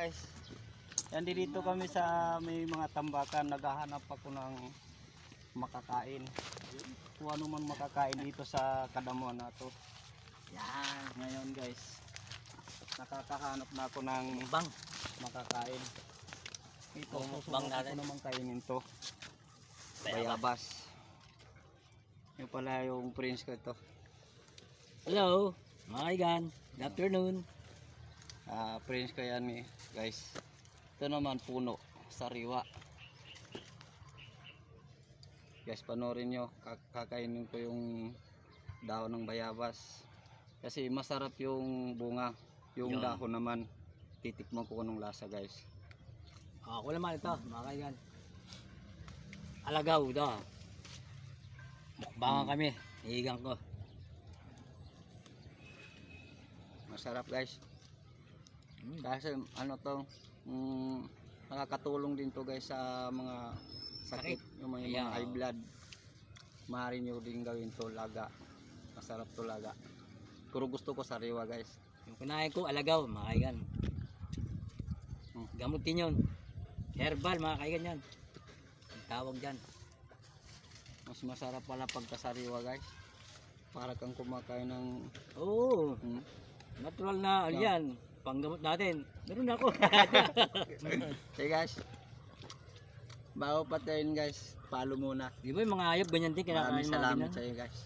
guys. Yan dito kami sa may mga tambakan, naghahanap ako ng makakain. Kung ano man makakain dito sa kadamuan na to. Yan, ngayon guys. Nakakahanap na ako ng Bang. makakain. Ito, Mukbang susubukan ko natin. naman kainin to. Bayabas. Yung pala yung prince ko ito. Hello, mga kaigan. Good afternoon. Prince ko yan eh, guys. Ito naman puno, sariwa. Guys, panoorin nyo, kakainin ko yung dahon ng bayabas. Kasi masarap yung bunga, yung Yun. dahon naman. Titikman ko kung anong lasa guys. Ako naman ito, mga kaigan. Alagaw ito. Mukbangan kami. Hihigang ko. Masarap guys. Kasi ano to, nakakatulong din to guys sa mga sakit, yung mga Ayan. high blood. Maaari nyo din gawin to laga. Masarap to laga. Puro gusto ko sariwa guys. Yung kunain ko, alagaw, mga kaigan. Gamutin yun. Herbal, mga kaigan yan. Ang tawag dyan. Mas masarap pala pagkasariwa guys. Para kang kumakain ng Oo, natural na No. yan. Panggamot natin. Meron na ako. Okay guys. Bago patayin guys, follow muna. Di ba yung mga hayop ganyan din kinakain Maraming mga salamat ganyan? sa iyo guys.